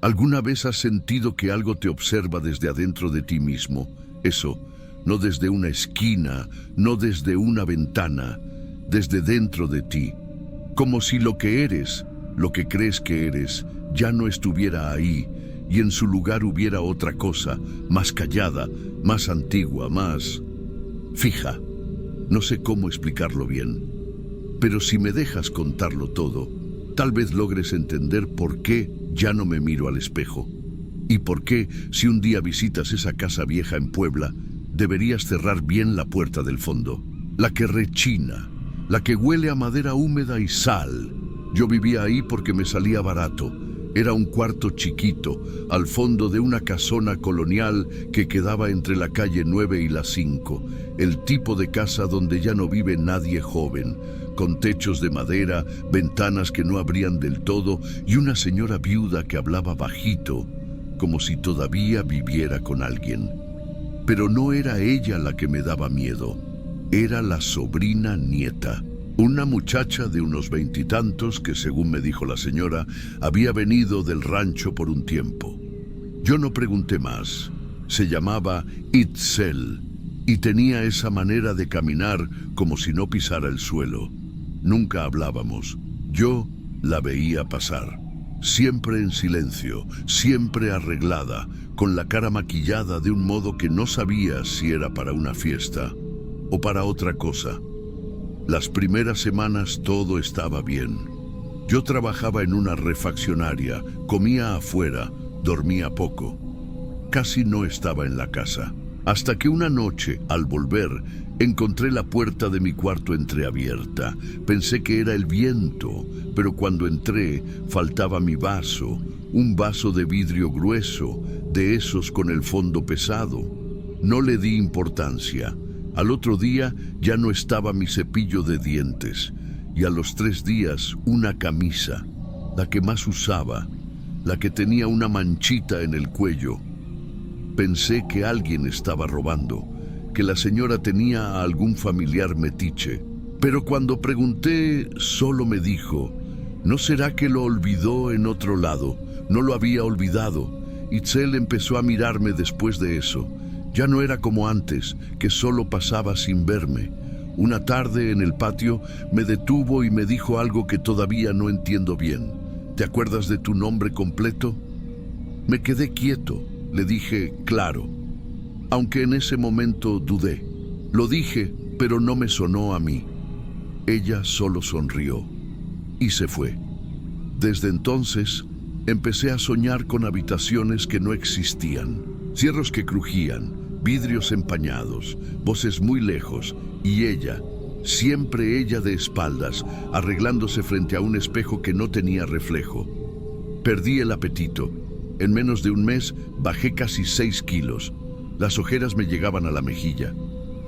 ¿Alguna vez has sentido que algo te observa desde adentro de ti mismo? Eso, no desde una esquina, no desde una ventana, desde dentro de ti. Como si lo que eres, lo que crees que eres, ya no estuviera ahí y en su lugar hubiera otra cosa, más callada, más antigua, más fija. No sé cómo explicarlo bien, pero si me dejas contarlo todo, tal vez logres entender por qué ya no me miro al espejo. Y por qué, si un día visitas esa casa vieja en Puebla, deberías cerrar bien la puerta del fondo. La que rechina, la que huele a madera húmeda y sal. Yo vivía ahí porque me salía barato. Era un cuarto chiquito, al fondo de una casona colonial que quedaba entre la calle 9 y la 5. El tipo de casa donde ya no vive nadie joven, con techos de madera, ventanas que no abrían del todo y una señora viuda que hablaba bajito, como si todavía viviera con alguien. Pero no era ella la que me daba miedo, era la sobrina nieta. Una muchacha de unos 20 y tantos que, según me dijo la señora, había venido del rancho por un tiempo. Yo no pregunté más. Se llamaba Itzel y tenía esa manera de caminar como si no pisara el suelo. Nunca hablábamos. Yo la veía pasar. Siempre en silencio, siempre arreglada, con la cara maquillada de un modo que no sabía si era para una fiesta o para otra cosa. Las primeras semanas todo estaba bien. Yo trabajaba en una refaccionaria, comía afuera, dormía poco. Casi no estaba en la casa. Hasta que una noche, al volver, encontré la puerta de mi cuarto entreabierta. Pensé que era el viento, pero cuando entré, faltaba mi vaso, un vaso de vidrio grueso, de esos con el fondo pesado. No le di importancia. Al otro día ya no estaba mi cepillo de dientes y a los 3 días una camisa, la que más usaba, la que tenía una manchita en el cuello. Pensé que alguien estaba robando, que la señora tenía a algún familiar metiche, pero cuando pregunté solo me dijo, ¿no será que lo olvidó en otro lado? No lo había olvidado. Itzel empezó a mirarme después de eso. Ya no era como antes, que solo pasaba sin verme. Una tarde en el patio me detuvo y me dijo algo que todavía no entiendo bien. ¿Te acuerdas de tu nombre completo? Me quedé quieto. Le dije, claro, aunque en ese momento dudé. Lo dije, pero no me sonó a mí. Ella solo sonrió y se fue. Desde entonces, empecé a soñar con habitaciones que no existían, cierros que crujían, vidrios empañados, voces muy lejos, y ella, siempre ella de espaldas, arreglándose frente a un espejo que no tenía reflejo. Perdí el apetito. En menos de un mes bajé casi 6 kilos. Las ojeras me llegaban a la mejilla.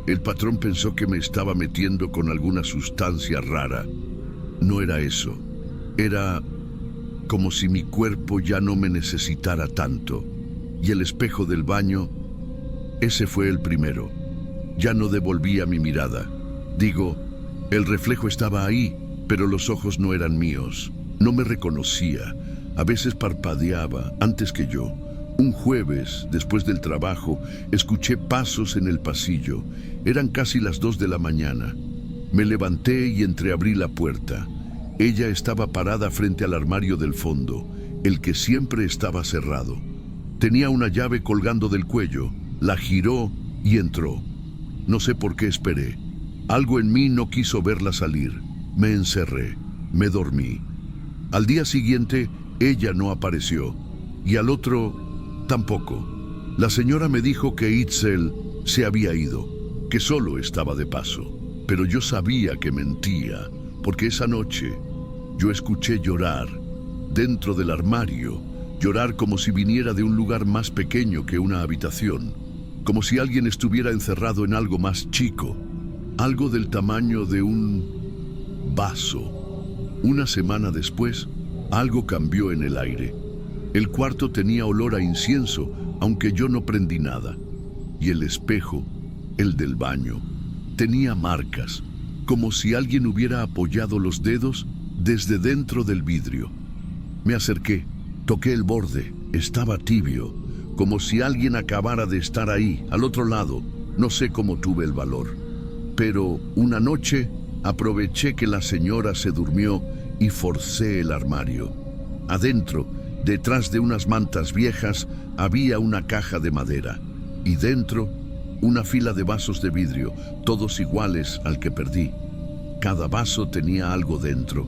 El patrón pensó que me estaba metiendo con alguna sustancia rara. No era eso. Era como si mi cuerpo ya no me necesitara tanto. Y el espejo del baño, ese fue el primero. Ya no devolvía mi mirada. Digo, el reflejo estaba ahí, pero los ojos no eran míos. No me reconocía. A veces parpadeaba antes que yo. Un jueves, después del trabajo, escuché pasos en el pasillo. Eran casi las 2 de la mañana. Me levanté y entreabrí la puerta. Ella estaba parada frente al armario del fondo, el que siempre estaba cerrado. Tenía una llave colgando del cuello. La giró y entró. No sé por qué esperé. Algo en mí no quiso verla salir. Me encerré. Me dormí. Al día siguiente, ella no apareció. Y al otro, tampoco. La señora me dijo que Itzel se había ido, que solo estaba de paso. Pero yo sabía que mentía, porque esa noche yo escuché llorar dentro del armario, llorar como si viniera de un lugar más pequeño que una habitación. Como si alguien estuviera encerrado en algo más chico, algo del tamaño de un vaso. Una semana después, algo cambió en el aire. El cuarto tenía olor a incienso, aunque yo no prendí nada. Y el espejo, el del baño, tenía marcas, como si alguien hubiera apoyado los dedos desde dentro del vidrio. Me acerqué. Toqué el borde, estaba tibio, como si alguien acabara de estar ahí, al otro lado. No sé cómo tuve el valor. Pero una noche aproveché que la señora se durmió y forcé el armario. Adentro, detrás de unas mantas viejas, había una caja de madera. Y dentro, una fila de vasos de vidrio, todos iguales al que perdí. Cada vaso tenía algo dentro.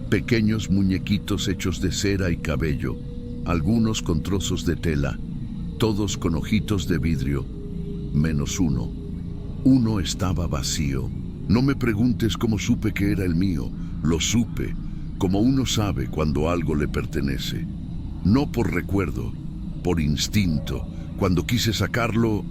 Pequeños muñequitos hechos de cera y cabello, algunos con trozos de tela, todos con ojitos de vidrio, menos uno. Uno estaba vacío. No me preguntes cómo supe que era el mío. Lo supe, como uno sabe cuando algo le pertenece. No por recuerdo, por instinto. Cuando quise sacarlo,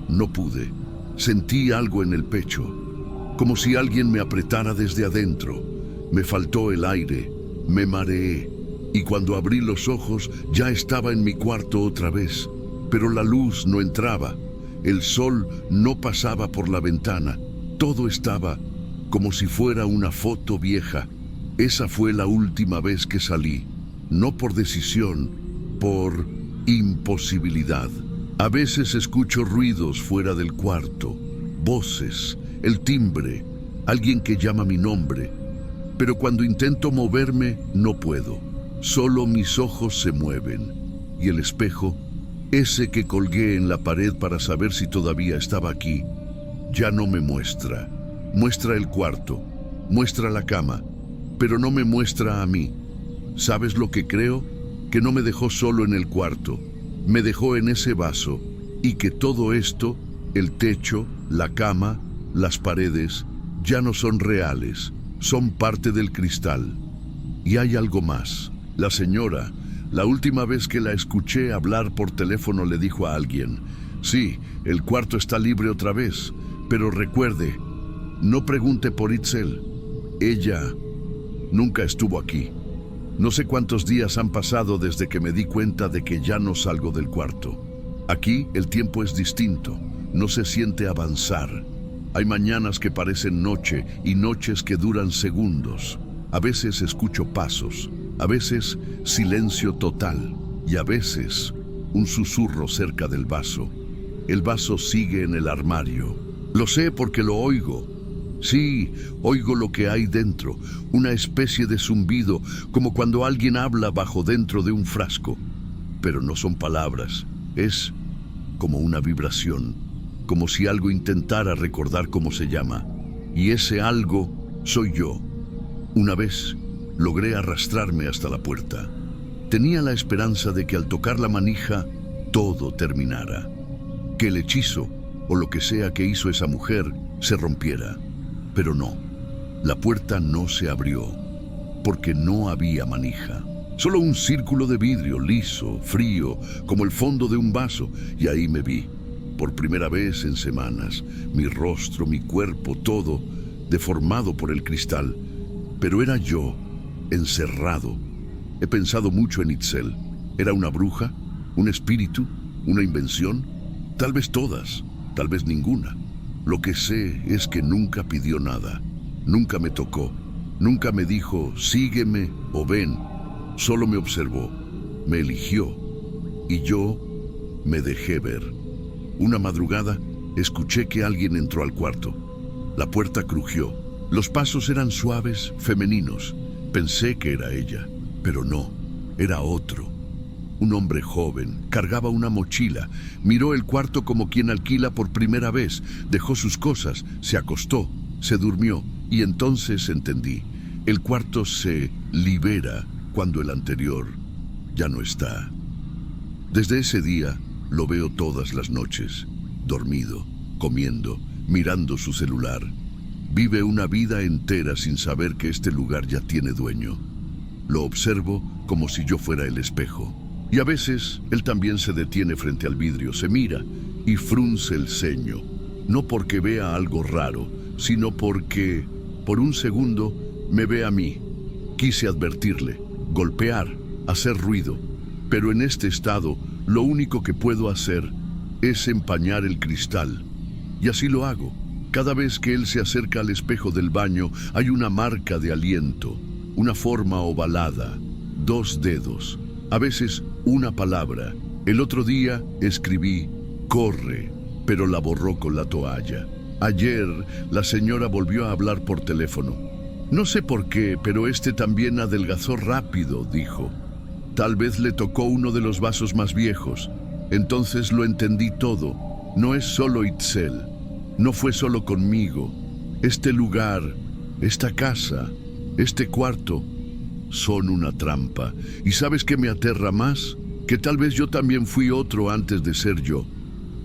no pude. Sentí algo en el pecho, como si alguien me apretara desde adentro. Me faltó el aire, me mareé, y cuando abrí los ojos ya estaba en mi cuarto otra vez. Pero la luz no entraba, el sol no pasaba por la ventana. Todo estaba como si fuera una foto vieja. Esa fue la última vez que salí, no por decisión, por imposibilidad. A veces escucho ruidos fuera del cuarto, voces, el timbre, alguien que llama mi nombre. Pero cuando intento moverme, no puedo. Solo mis ojos se mueven. Y el espejo, ese que colgué en la pared para saber si todavía estaba aquí, ya no me muestra. Muestra el cuarto, muestra la cama, pero no me muestra a mí. ¿Sabes lo que creo? Que no me dejó solo en el cuarto, me dejó en ese vaso, y que todo esto, el techo, la cama, las paredes, ya no son reales, son parte del cristal. Y hay algo más. La señora, la última vez que la escuché hablar por teléfono, le dijo a alguien: sí, el cuarto está libre otra vez, pero recuerde, no pregunte por Itzel. Ella nunca estuvo aquí. No sé cuántos días han pasado desde que me di cuenta de que ya no salgo del cuarto. Aquí el tiempo es distinto, no se siente avanzar. Hay mañanas que parecen noche y noches que duran segundos. A veces escucho pasos, a veces silencio total y a veces un susurro cerca del vaso. El vaso sigue en el armario. Lo sé porque lo oigo. Sí, oigo lo que hay dentro, una especie de zumbido, como cuando alguien habla bajo dentro de un frasco. Pero no son palabras, es como una vibración, como si algo intentara recordar cómo se llama. Y ese algo soy yo. Una vez logré arrastrarme hasta la puerta. Tenía la esperanza de que al tocar la manija todo terminara, que el hechizo o lo que sea que hizo esa mujer se rompiera. Pero no, la puerta no se abrió, porque no había manija. Solo un círculo de vidrio liso, frío, como el fondo de un vaso, y ahí me vi, por primera vez en semanas, mi rostro, mi cuerpo, todo, deformado por el cristal. Pero era yo, encerrado. He pensado mucho en Itzel. ¿Era una bruja? ¿Un espíritu? ¿Una invención? Tal vez todas, tal vez ninguna. Lo que sé es que nunca pidió nada, nunca me tocó, nunca me dijo sígueme o ven, solo me observó, me eligió y yo me dejé ver. Una madrugada escuché que alguien entró al cuarto. La puerta crujió, los pasos eran suaves, femeninos. Pensé que era ella, pero no, era otro. Un hombre joven, cargaba una mochila, miró el cuarto como quien alquila por primera vez, dejó sus cosas, se acostó, se durmió, y entonces entendí. El cuarto se libera cuando el anterior ya no está. Desde ese día lo veo todas las noches, dormido, comiendo, mirando su celular. Vive una vida entera sin saber que este lugar ya tiene dueño. Lo observo como si yo fuera el espejo. Y a veces él también se detiene frente al vidrio, se mira y frunce el ceño. No porque vea algo raro, sino porque, por un segundo, me ve a mí. Quise advertirle, golpear, hacer ruido. Pero en este estado, lo único que puedo hacer es empañar el cristal. Y así lo hago. Cada vez que él se acerca al espejo del baño, hay una marca de aliento, una forma ovalada, 2 dedos. A veces una palabra. El otro día escribí, corre, pero la borró con la toalla. Ayer la señora volvió a hablar por teléfono. No sé por qué, pero este también adelgazó rápido, dijo. Tal vez le tocó uno de los vasos más viejos. Entonces lo entendí todo. No es solo Itzel. No fue solo conmigo. Este lugar, esta casa, este cuarto, son una trampa. ¿Y sabes qué me aterra más? Que tal vez yo también fui otro antes de ser yo.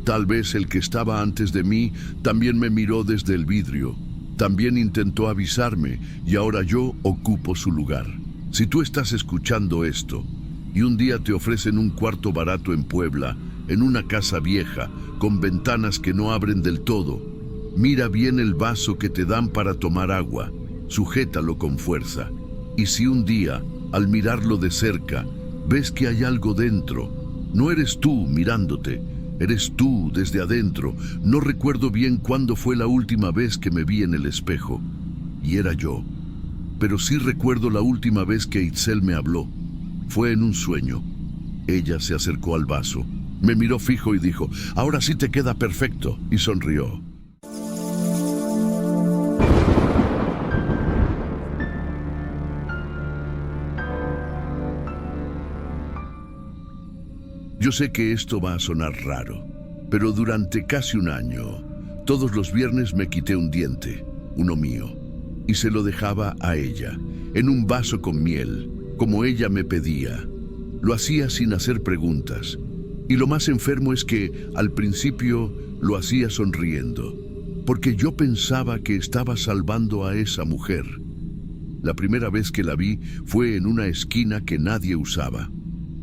Tal vez el que estaba antes de mí también me miró desde el vidrio. También intentó avisarme y ahora yo ocupo su lugar. Si tú estás escuchando esto y un día te ofrecen un cuarto barato en Puebla, en una casa vieja, con ventanas que no abren del todo, mira bien el vaso que te dan para tomar agua, sujétalo con fuerza. Y si un día, al mirarlo de cerca, ves que hay algo dentro, no eres tú mirándote, eres tú desde adentro. No recuerdo bien cuándo fue la última vez que me vi en el espejo, y era yo. Pero sí recuerdo la última vez que Itzel me habló. Fue en un sueño. Ella se acercó al vaso, me miró fijo y dijo, ahora sí te queda perfecto, y sonrió. Yo sé que esto va a sonar raro, pero durante casi un año, todos los viernes me quité un diente, uno mío, y se lo dejaba a ella, en un vaso con miel, como ella me pedía. Lo hacía sin hacer preguntas, y lo más enfermo es que, al principio, lo hacía sonriendo, porque yo pensaba que estaba salvando a esa mujer. La primera vez que la vi fue en una esquina que nadie usaba.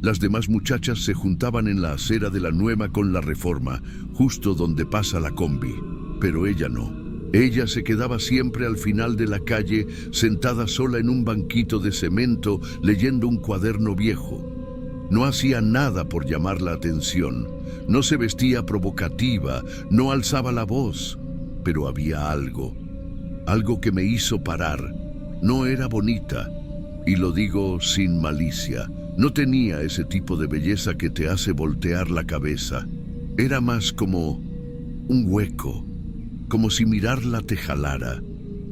Las demás muchachas se juntaban en la acera de la Nueva con la Reforma, justo donde pasa la combi. Pero ella no. Ella se quedaba siempre al final de la calle, sentada sola en un banquito de cemento, leyendo un cuaderno viejo. No hacía nada por llamar la atención. No se vestía provocativa, no alzaba la voz. Pero había algo que me hizo parar. No era bonita, y lo digo sin malicia. No tenía ese tipo de belleza que te hace voltear la cabeza. Era más como un hueco, como si mirarla te jalara,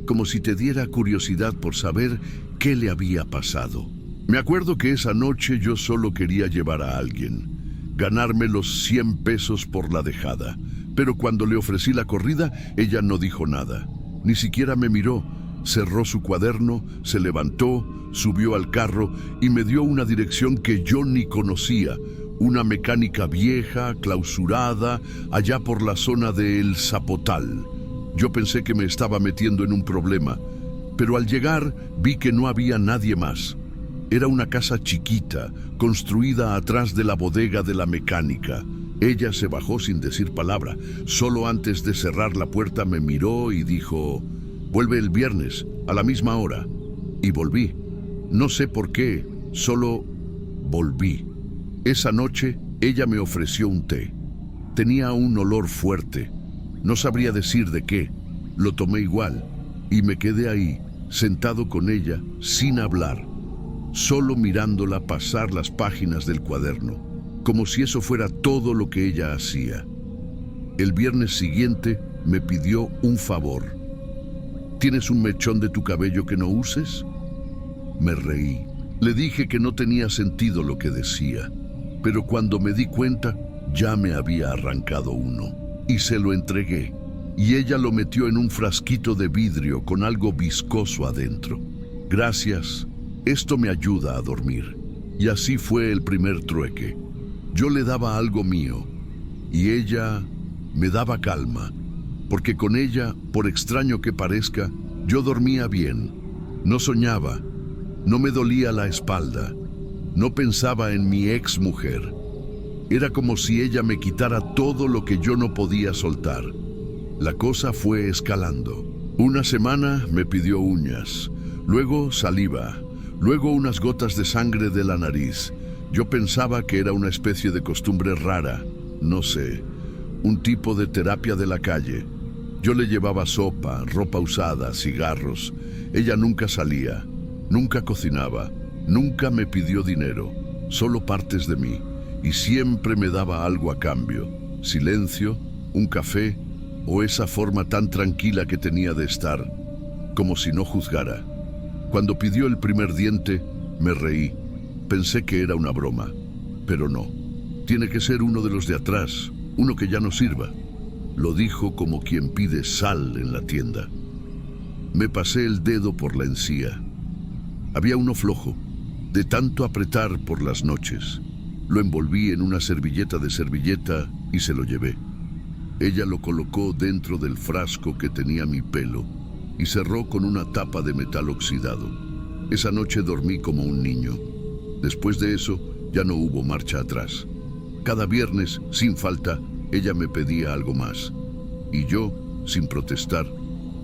como si te diera curiosidad por saber qué le había pasado. Me acuerdo que esa noche yo solo quería llevar a alguien, ganarme los 100 pesos por la dejada. Pero cuando le ofrecí la corrida, ella no dijo nada. Ni siquiera me miró. Cerró su cuaderno, se levantó, subió al carro y me dio una dirección que yo ni conocía. Una mecánica vieja, clausurada, allá por la zona de El Zapotal. Yo pensé que me estaba metiendo en un problema, pero al llegar vi que no había nadie más. Era una casa chiquita, construida atrás de la bodega de la mecánica. Ella se bajó sin decir palabra. Solo antes de cerrar la puerta me miró y dijo, vuelve el viernes, a la misma hora. Y volví. No sé por qué, solo volví. Esa noche, ella me ofreció un té. Tenía un olor fuerte. No sabría decir de qué. Lo tomé igual y me quedé ahí, sentado con ella, sin hablar, solo mirándola pasar las páginas del cuaderno, como si eso fuera todo lo que ella hacía. El viernes siguiente me pidió un favor. ¿Tienes un mechón de tu cabello que no uses? Me reí. Le dije que no tenía sentido lo que decía, pero cuando me di cuenta, ya me había arrancado uno. Y se lo entregué, y ella lo metió en un frasquito de vidrio con algo viscoso adentro. Gracias, esto me ayuda a dormir. Y así fue el primer trueque. Yo le daba algo mío, y ella me daba calma, porque con ella, por extraño que parezca, yo dormía bien. No soñaba, no me dolía la espalda, no pensaba en mi ex mujer. Era como si ella me quitara todo lo que yo no podía soltar. La cosa fue escalando. Una semana me pidió uñas, luego saliva, luego unas gotas de sangre de la nariz. Yo pensaba que era una especie de costumbre rara, no sé, un tipo de terapia de la calle. Yo le llevaba sopa, ropa usada, cigarros. Ella nunca salía, nunca cocinaba, nunca me pidió dinero. solo partes de mí, y siempre me daba algo a cambio: silencio, un café o esa forma tan tranquila que tenía de estar, como si no juzgara. Cuando pidió el primer diente, me reí. Pensé que era una broma, pero no. Tiene que ser uno de los de atrás, uno que ya no sirva. Lo dijo como quien pide sal en la tienda. Me pasé el dedo por la encía. Había uno flojo, de tanto apretar por las noches. Lo envolví en una servilleta de servilleta y se lo llevé. Ella lo colocó dentro del frasco que tenía mi pelo y cerró con una tapa de metal oxidado. Esa noche dormí como un niño. Después de eso, ya no hubo marcha atrás. Cada viernes, sin falta, ella me pedía algo más. Y yo, sin protestar,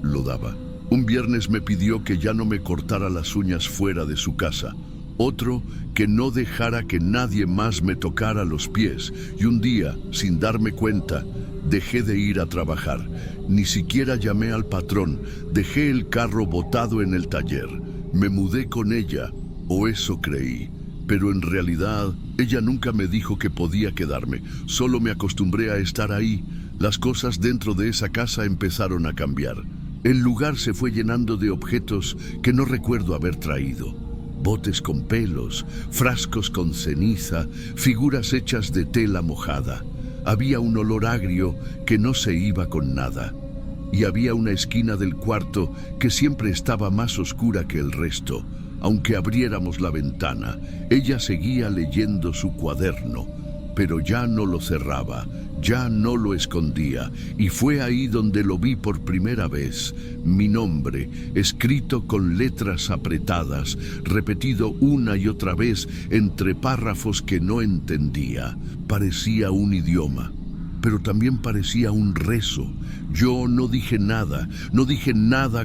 lo daba. Un viernes me pidió que ya no me cortara las uñas fuera de su casa. Otro, que no dejara que nadie más me tocara los pies. Y un día, sin darme cuenta, dejé de ir a trabajar. Ni siquiera llamé al patrón. Dejé el carro botado en el taller. Me mudé con ella, o eso creí. Pero en realidad, ella nunca me dijo que podía quedarme. Solo me acostumbré a estar ahí. Las cosas dentro de esa casa empezaron a cambiar. El lugar se fue llenando de objetos que no recuerdo haber traído. Botes con pelos, frascos con ceniza, figuras hechas de tela mojada. Había un olor agrio que no se iba con nada. Y había una esquina del cuarto que siempre estaba más oscura que el resto. Aunque abriéramos la ventana, ella seguía leyendo su cuaderno, pero ya no lo cerraba, ya no lo escondía, y fue ahí donde lo vi por primera vez. Mi nombre, escrito con letras apretadas, repetido una y otra vez entre párrafos que no entendía. Parecía un idioma, pero también parecía un rezo. Yo no dije nada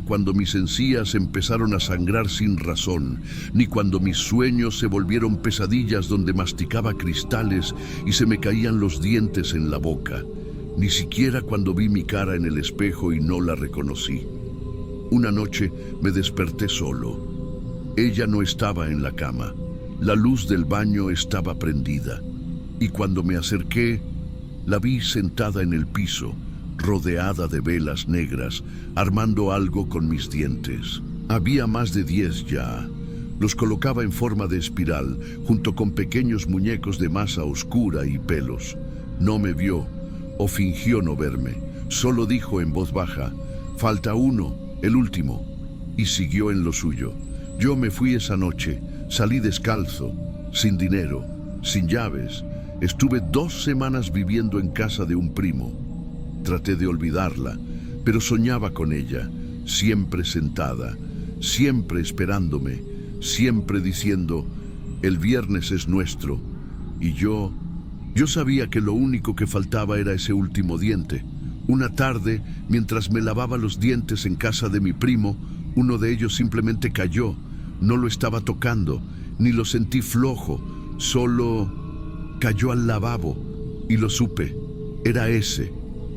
cuando mis encías empezaron a sangrar sin razón, ni cuando mis sueños se volvieron pesadillas donde masticaba cristales y se me caían los dientes en la boca, ni siquiera cuando vi mi cara en el espejo y no la reconocí. Una noche me desperté solo. Ella no estaba en la cama. La luz del baño estaba prendida, y cuando me acerqué, la vi sentada en el piso, rodeada de velas negras, armando algo con mis dientes. Había más de 10 ya. Los colocaba en forma de espiral, junto con pequeños muñecos de masa oscura y pelos. No me vio, o fingió no verme. Solo dijo en voz baja: «Falta uno, el último», y siguió en lo suyo. Yo me fui esa noche, salí descalzo, sin dinero, sin llaves. Estuve 2 semanas viviendo en casa de un primo. Traté de olvidarla, pero soñaba con ella, siempre sentada, siempre esperándome, siempre diciendo: «El viernes es nuestro». Y yo sabía que lo único que faltaba era ese último diente. Una tarde, mientras me lavaba los dientes en casa de mi primo, uno de ellos simplemente cayó. No lo estaba tocando, ni lo sentí flojo, solo cayó al lavabo, y lo supe. Era ese,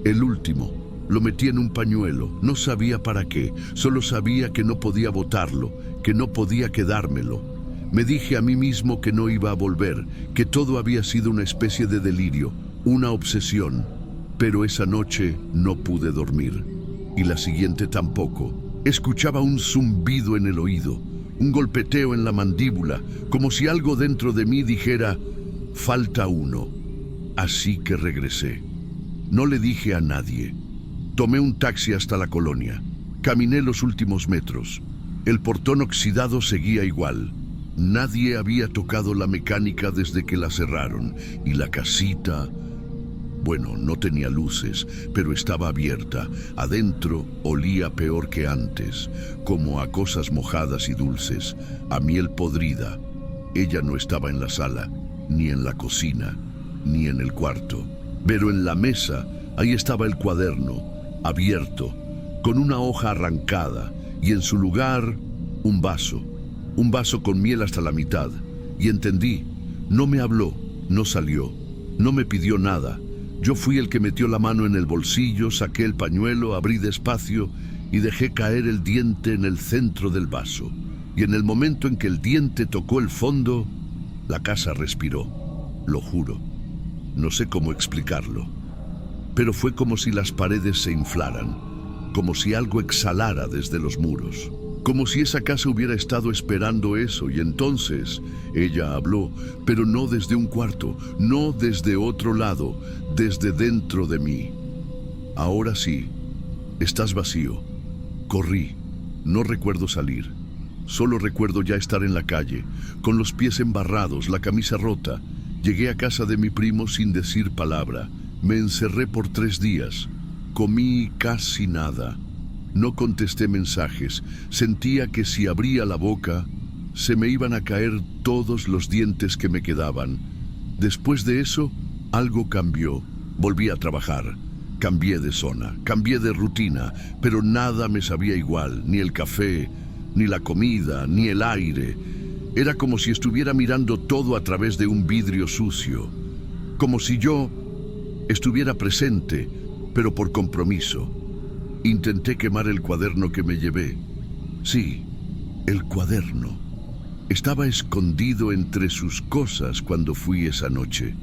el último. Lo metí en un pañuelo, no sabía para qué, solo sabía que no podía botarlo, que no podía quedármelo. Me dije a mí mismo que no iba a volver, que todo había sido una especie de delirio, una obsesión. Pero esa noche no pude dormir, y la siguiente tampoco. Escuchaba un zumbido en el oído, un golpeteo en la mandíbula, como si algo dentro de mí dijera: «Falta uno». Así que regresé. No le dije a nadie. Tomé un taxi hasta la colonia. Caminé los últimos metros. El portón oxidado seguía igual. Nadie había tocado la mecánica desde que la cerraron. Y la casita, bueno, no tenía luces, pero estaba abierta. Adentro olía peor que antes, como a cosas mojadas y dulces, a miel podrida. Ella no estaba en la sala, ni en la cocina, ni en el cuarto. Pero en la mesa, ahí estaba el cuaderno, abierto, con una hoja arrancada, y en su lugar, un vaso con miel hasta la mitad. Y entendí. No me habló, no salió, no me pidió nada. Yo fui el que metió la mano en el bolsillo, saqué el pañuelo, abrí despacio y dejé caer el diente en el centro del vaso. Y en el momento en que el diente tocó el fondo, La casa respiró, lo juro. No sé cómo explicarlo, pero fue como si las paredes se inflaran, como si algo exhalara desde los muros, como si esa casa hubiera estado esperando eso. Y entonces ella habló, pero no desde un cuarto, no desde otro lado, desde dentro de mí. Ahora sí, estás vacío. Corrí, no recuerdo salir. Solo recuerdo ya estar en la calle, con los pies embarrados, la camisa rota. Llegué a casa de mi primo sin decir palabra. Me encerré por 3 días. Comí casi nada. No contesté mensajes. Sentía que si abría la boca, se me iban a caer todos los dientes que me quedaban. Después de eso, algo cambió. Volví a trabajar. Cambié de zona, cambié de rutina, pero nada me sabía igual, ni el café, ni la comida, ni el aire. Era como si estuviera mirando todo a través de un vidrio sucio, como si yo estuviera presente, pero por compromiso. Intenté quemar el cuaderno que me llevé. Sí, el cuaderno. Estaba escondido entre sus cosas cuando fui esa noche.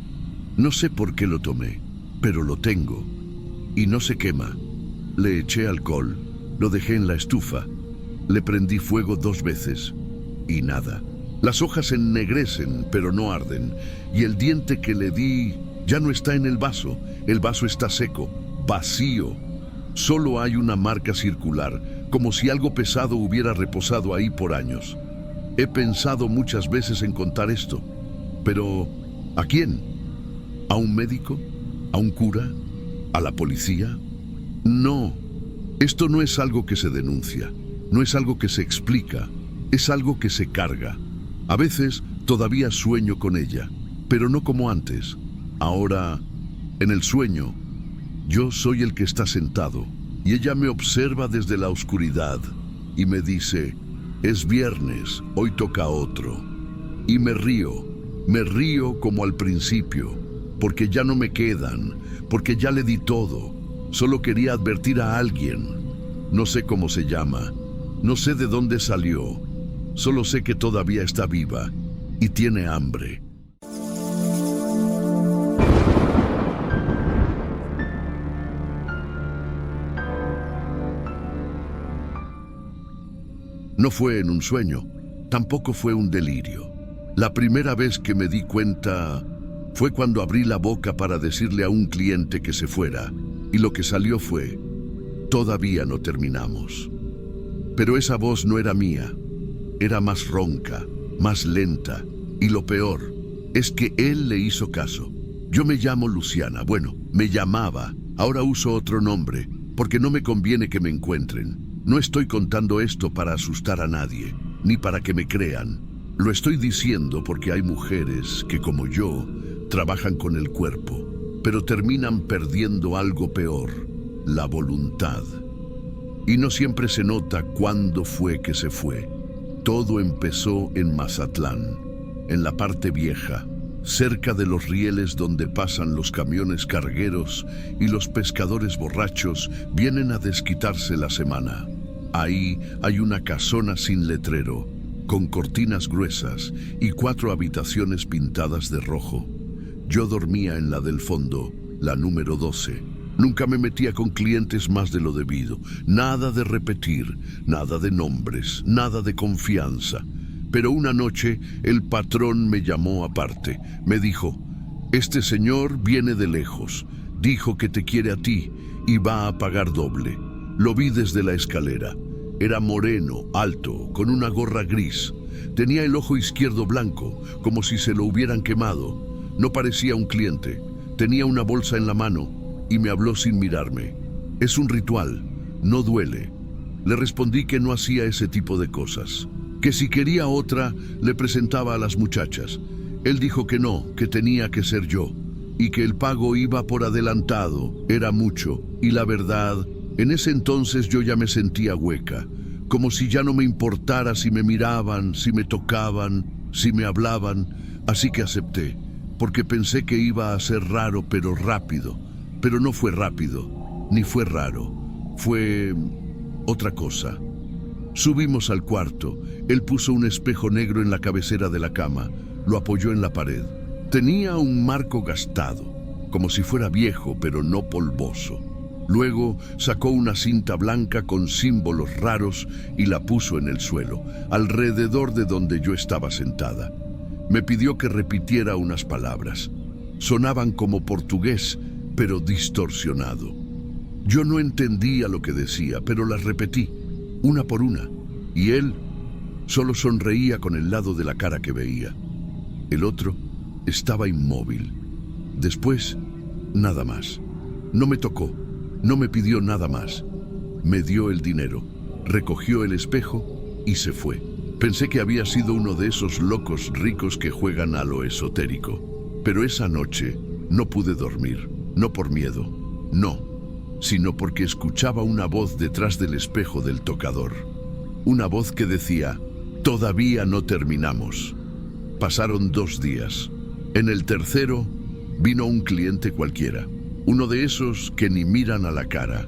No sé por qué lo tomé, pero lo tengo. Y no se quema. Le eché alcohol, lo dejé en la estufa, le prendí fuego 2 veces y nada. Las hojas se ennegrecen, pero no arden, y el diente que le di ya no está en el vaso está seco, vacío. Solo hay una marca circular, como si algo pesado hubiera reposado ahí por años. He pensado muchas veces en contar esto, pero ¿a quién? ¿A un médico? ¿A un cura? ¿A la policía? No, esto no es algo que se denuncia, no es algo que se explica, es algo que se carga. A veces todavía sueño con ella, pero no como antes. Ahora, en el sueño, yo soy el que está sentado y ella me observa desde la oscuridad y me dice, es viernes, hoy toca otro. Y me río como al principio, porque ya no me quedan, porque ya le di todo. Solo quería advertir a alguien. No sé cómo se llama, no sé de dónde salió. Solo sé que todavía está viva y tiene hambre. No fue en un sueño, tampoco fue un delirio. La primera vez que me di cuenta fue cuando abrí la boca para decirle a un cliente que se fuera, y lo que salió fue, todavía no terminamos. Pero esa voz no era mía, era más ronca, más lenta, y lo peor es que él le hizo caso. Yo me llamo Luciana, bueno, me llamaba, ahora uso otro nombre, porque no me conviene que me encuentren. No estoy contando esto para asustar a nadie, ni para que me crean. Lo estoy diciendo porque hay mujeres que, como yo, trabajan con el cuerpo, pero terminan perdiendo algo peor, la voluntad. Y no siempre se nota cuándo fue que se fue. Todo empezó en Mazatlán, en la parte vieja, cerca de los rieles donde pasan los camiones cargueros y los pescadores borrachos vienen a desquitarse la semana. Ahí hay una casona sin letrero, con cortinas gruesas y 4 habitaciones pintadas de rojo. Yo dormía en la del fondo, la número 12. Nunca me metía con clientes más de lo debido. Nada de repetir, nada de nombres, nada de confianza. Pero una noche el patrón me llamó aparte. Me dijo, este señor viene de lejos. Dijo que te quiere a ti y va a pagar doble. Lo vi desde la escalera. Era moreno, alto, con una gorra gris. Tenía el ojo izquierdo blanco, como si se lo hubieran quemado. No parecía un cliente. Tenía una bolsa en la mano y me habló sin mirarme. Es un ritual, no duele. Le respondí que no hacía ese tipo de cosas. Que si quería otra, le presentaba a las muchachas. Él dijo que no, que tenía que ser yo. Y que el pago iba por adelantado, era mucho. Y la verdad, en ese entonces yo ya me sentía hueca. Como si ya no me importara si me miraban, si me tocaban, si me hablaban. Así que acepté, porque pensé que iba a ser raro, pero rápido. Pero no fue rápido, ni fue raro. Fue otra cosa. Subimos al cuarto. Él puso un espejo negro en la cabecera de la cama. lo apoyó en la pared. Tenía un marco gastado, como si fuera viejo pero no polvoso. Luego sacó una cinta blanca con símbolos raros y la puso en el suelo, alrededor de donde yo estaba sentada. Me pidió que repitiera unas palabras. Sonaban como portugués, pero distorsionado. Yo no entendía lo que decía, pero las repetí, una por una, y él solo sonreía con el lado de la cara que veía. El otro estaba inmóvil. Después, nada más. No me tocó, no me pidió nada más. Me dio el dinero, recogió el espejo y se fue. Pensé que había sido uno de esos locos ricos que juegan a lo esotérico. Pero esa noche no pude dormir, no por miedo, no, sino porque escuchaba una voz detrás del espejo del tocador. Una voz que decía, todavía no terminamos. Pasaron 2 días. En el tercero vino un cliente cualquiera, uno de esos que ni miran a la cara.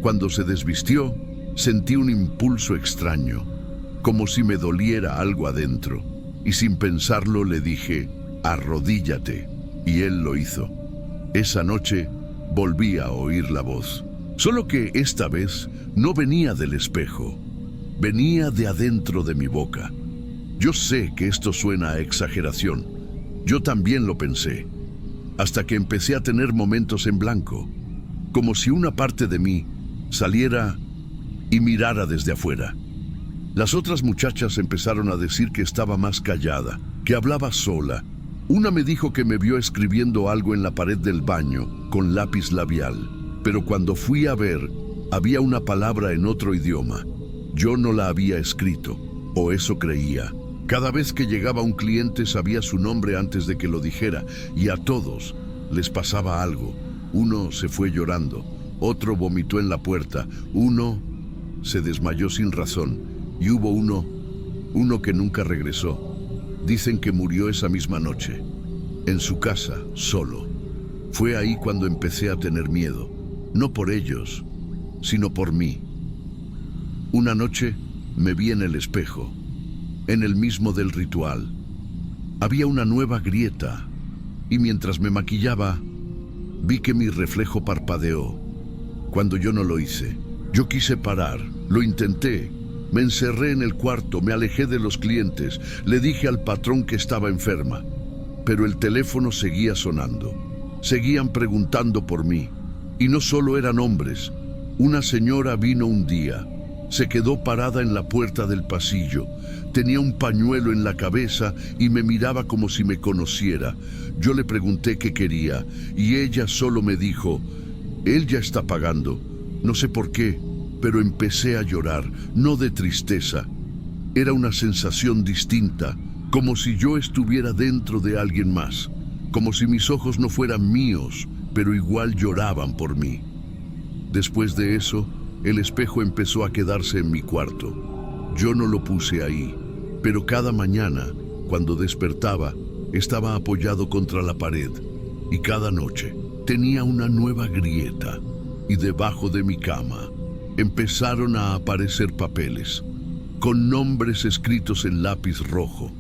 Cuando se desvistió, sentí un impulso extraño, como si me doliera algo adentro, y sin pensarlo le dije, arrodíllate, y él lo hizo. Esa noche volví a oír la voz, solo que esta vez no venía del espejo, venía de adentro de mi boca. Yo sé que esto suena a exageración, yo también lo pensé, hasta que empecé a tener momentos en blanco, como si una parte de mí saliera y mirara desde afuera. Las otras muchachas empezaron a decir que estaba más callada, que hablaba sola. Una me dijo que me vio escribiendo algo en la pared del baño con lápiz labial, pero cuando fui a ver, había una palabra en otro idioma. Yo no la había escrito, o eso creía. Cada vez que llegaba un cliente sabía su nombre antes de que lo dijera, y a todos les pasaba algo. Uno se fue llorando, otro vomitó en la puerta, uno se desmayó sin razón, y hubo uno que nunca regresó. Dicen que murió esa misma noche, en su casa, solo. Fue ahí cuando empecé a tener miedo, no por ellos, sino por mí. Una noche me vi en el espejo, en el mismo del ritual. Había una nueva grieta, y mientras me maquillaba, vi que mi reflejo parpadeó, cuando yo no lo hice. Yo quise parar, lo intenté. Me encerré en el cuarto, me alejé de los clientes, le dije al patrón que estaba enferma, pero el teléfono seguía sonando. Seguían preguntando por mí, y no solo eran hombres. Una señora vino un día, se quedó parada en la puerta del pasillo, tenía un pañuelo en la cabeza y me miraba como si me conociera. Yo le pregunté qué quería, y ella solo me dijo, él ya está pagando. No sé por qué, pero empecé a llorar, no de tristeza. Era una sensación distinta, como si yo estuviera dentro de alguien más, como si mis ojos no fueran míos, pero igual lloraban por mí. Después de eso, el espejo empezó a quedarse en mi cuarto. Yo no lo puse ahí, pero cada mañana, cuando despertaba, estaba apoyado contra la pared, y cada noche tenía una nueva grieta, y debajo de mi cama empezaron a aparecer papeles, con nombres escritos en lápiz rojo,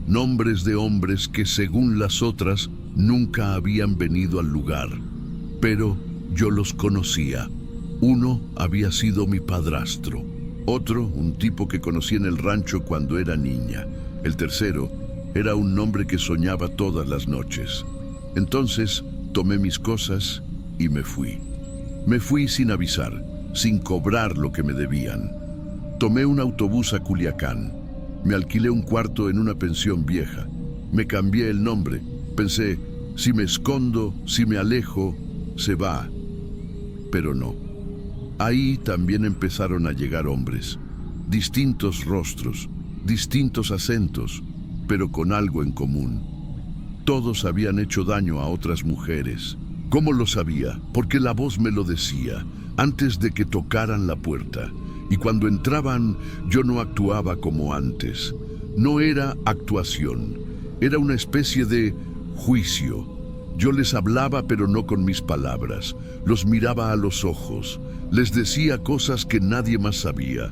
nombres de hombres que según las otras nunca habían venido al lugar, pero yo los conocía. Uno había sido mi padrastro, otro un tipo que conocí en el rancho cuando era niña, el tercero era un nombre que soñaba todas las noches. Entonces tomé mis cosas y me fui. Me fui sin avisar, sin cobrar lo que me debían. Tomé un autobús a Culiacán. Me alquilé un cuarto en una pensión vieja. Me cambié el nombre. Pensé, si me escondo, si me alejo, se va. Pero no. Ahí también empezaron a llegar hombres. Distintos rostros, distintos acentos, pero con algo en común. Todos habían hecho daño a otras mujeres. ¿Cómo lo sabía? Porque la voz me lo decía, antes de que tocaran la puerta. Y cuando entraban, yo no actuaba como antes. No era actuación, era una especie de juicio. Yo les hablaba, pero no con mis palabras. Los miraba a los ojos. Les decía cosas que nadie más sabía.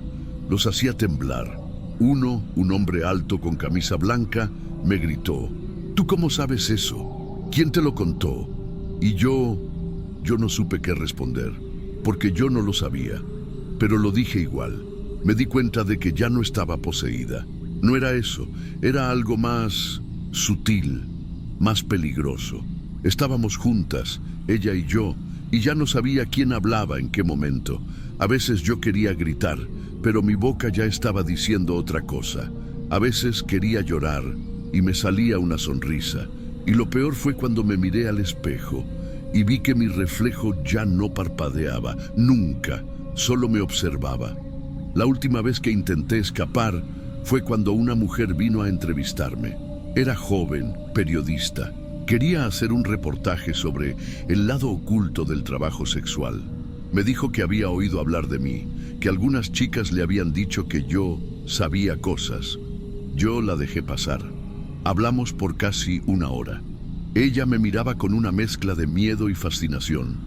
Los hacía temblar. Uno, un hombre alto con camisa blanca, me gritó: ¿Tú cómo sabes eso? ¿Quién te lo contó? Y yo no supe qué responder, porque yo no lo sabía, pero lo dije igual. Me di cuenta de que ya no estaba poseída. No era eso, era algo más sutil, más peligroso. Estábamos juntas, ella y yo, y ya no sabía quién hablaba en qué momento. A veces yo quería gritar, pero mi boca ya estaba diciendo otra cosa. A veces quería llorar y me salía una sonrisa. Y lo peor fue cuando me miré al espejo y vi que mi reflejo ya no parpadeaba, nunca, solo me observaba. La última vez que intenté escapar fue cuando una mujer vino a entrevistarme. Era joven, periodista. Quería hacer un reportaje sobre el lado oculto del trabajo sexual. Me dijo que había oído hablar de mí, que algunas chicas le habían dicho que yo sabía cosas. Yo la dejé pasar. Hablamos por casi una hora. Ella me miraba con una mezcla de miedo y fascinación.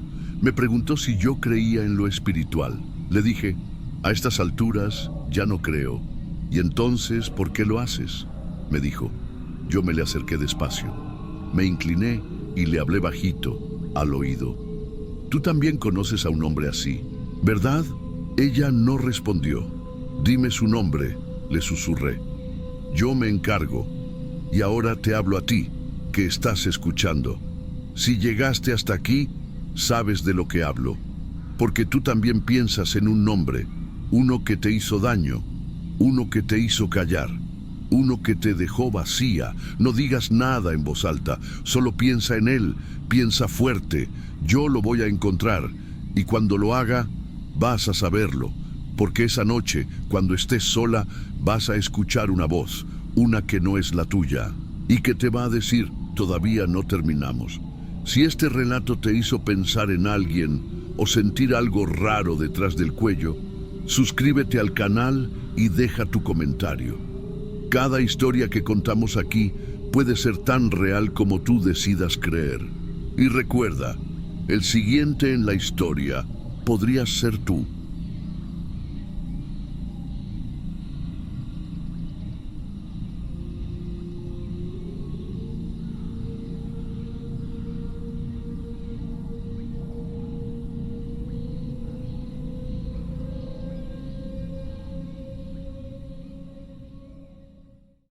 Me preguntó si yo creía en lo espiritual. Le dije: a estas alturas ya no creo. ¿Y entonces por qué lo haces?, me dijo. Yo me le acerqué despacio. Me incliné y le hablé bajito, al oído. Tú también conoces a un hombre así, ¿verdad? Ella no respondió. Dime su nombre, le susurré. Yo me encargo. Y ahora te hablo a ti, que estás escuchando. Si llegaste hasta aquí, sabes de lo que hablo. Porque tú también piensas en un nombre, uno que te hizo daño, uno que te hizo callar, uno que te dejó vacía. No digas nada en voz alta, solo piensa en él, piensa fuerte. Yo lo voy a encontrar, y cuando lo haga, vas a saberlo, porque esa noche, cuando estés sola, vas a escuchar una voz, una que no es la tuya, y que te va a decir: todavía no terminamos. Si este relato te hizo pensar en alguien o sentir algo raro detrás del cuello, suscríbete al canal y deja tu comentario. Cada historia que contamos aquí puede ser tan real como tú decidas creer. Y recuerda, el siguiente en la historia podrías ser tú.